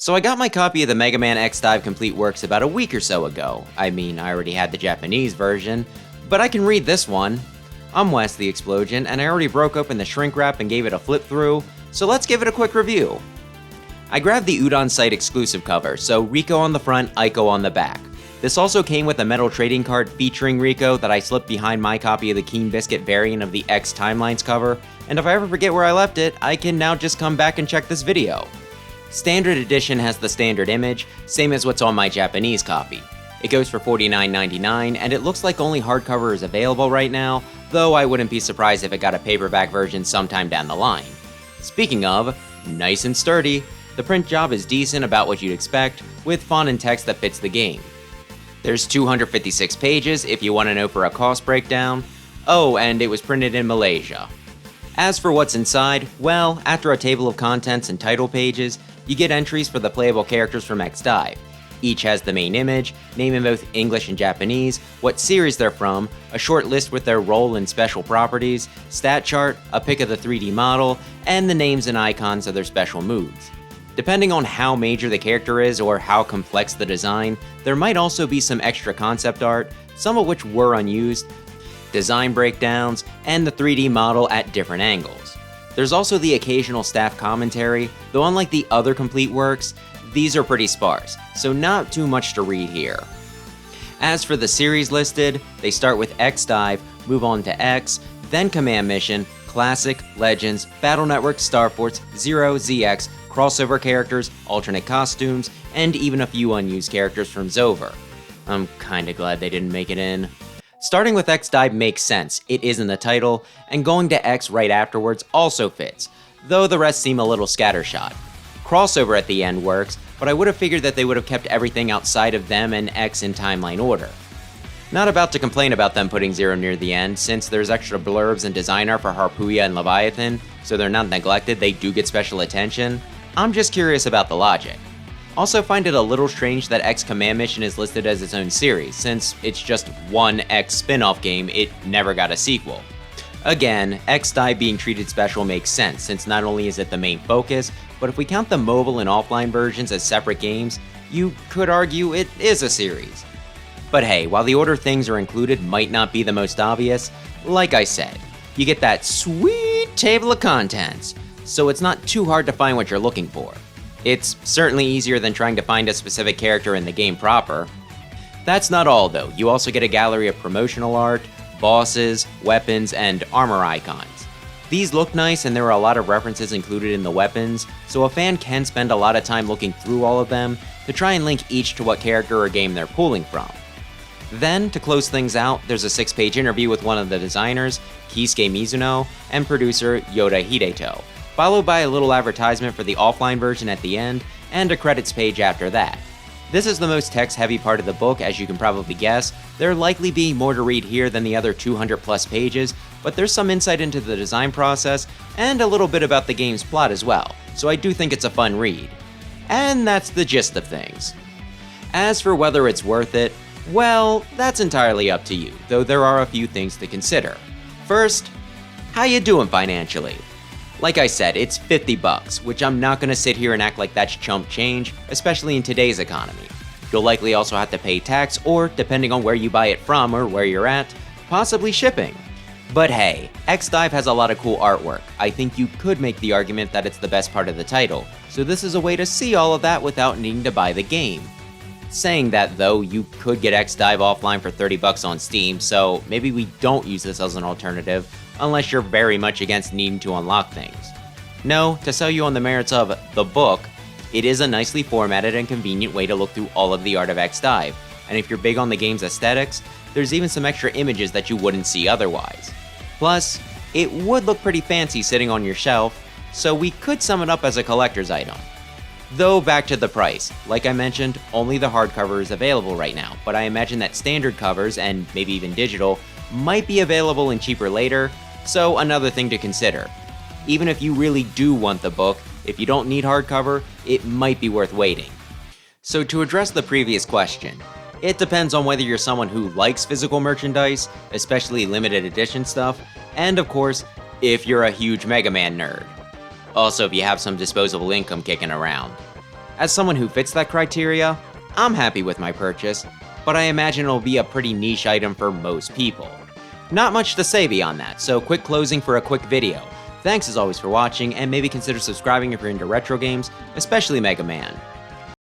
So I got my copy of the Mega Man X Dive Complete Works about a week or so ago. I mean, I already had the Japanese version, but I can read this one. I'm Wes the Explosion, and I already broke open the shrink wrap and gave it a flip through, so let's give it a quick review. I grabbed the Udon site exclusive cover, so Rico on the front, Ico on the back. This also came with a metal trading card featuring Rico that I slipped behind my copy of the Keen Biscuit variant of the X Timelines cover, and if I ever forget where I left it, I can now just come back and check this video. Standard edition has the standard image, same as what's on my Japanese copy. It goes for $49.99, and it looks like only hardcover is available right now, though I wouldn't be surprised if it got a paperback version sometime down the line. Speaking of, nice and sturdy, the print job is decent, about what you'd expect, with font and text that fits the game. There's 256 pages if you want to know for a cost breakdown. Oh, and it was printed in Malaysia. As for what's inside, well, after a table of contents and title pages, you get entries for the playable characters from X Dive. Each has the main image, name in both English and Japanese, what series they're from, a short list with their role and special properties, stat chart, a pic of the 3D model, and the names and icons of their special moves. Depending on how major the character is or how complex the design, there might also be some extra concept art, some of which were unused, design breakdowns, and the 3D model at different angles. There's also the occasional staff commentary, though unlike the other complete works, these are pretty sparse, so not too much to read here. As for the series listed, they start with X Dive, move on to X, then Command Mission, Classic, Legends, Battle Network, Star Force, Zero, ZX, crossover characters, alternate costumes, and even a few unused characters from Zover. I'm kinda glad they didn't make it in. Starting with X Dive makes sense, it is in the title, and going to X right afterwards also fits, though the rest seem a little scattershot. Crossover at the end works, but I would have figured that they would have kept everything outside of them and X in timeline order. Not about to complain about them putting Zero near the end, since there's extra blurbs and design art for Harpuya and Leviathan, so they're not neglected, they do get special attention. I'm just curious about the logic. Also find it a little strange that X Command Mission is listed as its own series, since it's just one X spin-off game, it never got a sequel. Again, X Dive being treated special makes sense, since not only is it the main focus, but if we count the mobile and offline versions as separate games, you could argue it is a series. But hey, while the order things are included might not be the most obvious, like I said, you get that sweet table of contents, so it's not too hard to find what you're looking for. It's certainly easier than trying to find a specific character in the game proper. That's not all though, you also get a gallery of promotional art, bosses, weapons, and armor icons. These look nice and there are a lot of references included in the weapons, so a fan can spend a lot of time looking through all of them to try and link each to what character or game they're pulling from. Then, to close things out, there's a 6-page interview with one of the designers, Keisuke Mizuno, and producer Yoda Hideto, followed by a little advertisement for the offline version at the end, and a credits page after that. This is the most text-heavy part of the book, as you can probably guess. There likely be more to read here than the other 200 plus pages, but there's some insight into the design process, and a little bit about the game's plot as well, so I do think it's a fun read. And that's the gist of things. As for whether it's worth it, well, that's entirely up to you, though there are a few things to consider. First, how you doing financially? Like I said, it's $50, which I'm not gonna sit here and act like that's chump change, especially in today's economy. You'll likely also have to pay tax, or depending on where you buy it from or where you're at, possibly shipping. But hey, X Dive has a lot of cool artwork. I think you could make the argument that it's the best part of the title, so this is a way to see all of that without needing to buy the game. Saying that though, you could get X Dive offline for $30 on Steam, so maybe we don't use this as an alternative, unless you're very much against needing to unlock things. No, to sell you on the merits of the book, it is a nicely formatted and convenient way to look through all of the art of X Dive, and if you're big on the game's aesthetics, there's even some extra images that you wouldn't see otherwise. Plus, it would look pretty fancy sitting on your shelf, so we could sum it up as a collector's item. Though back to the price, like I mentioned, only the hardcover is available right now, but I imagine that standard covers, and maybe even digital, might be available and cheaper later, so another thing to consider. Even if you really do want the book, if you don't need hardcover, it might be worth waiting. So to address the previous question, it depends on whether you're someone who likes physical merchandise, especially limited edition stuff, and of course, if you're a huge Mega Man nerd. Also, if you have some disposable income kicking around. As someone who fits that criteria, I'm happy with my purchase, but I imagine it'll be a pretty niche item for most people. Not much to say beyond that, so quick closing for a quick video. Thanks as always for watching, and maybe consider subscribing if you're into retro games, especially Mega Man.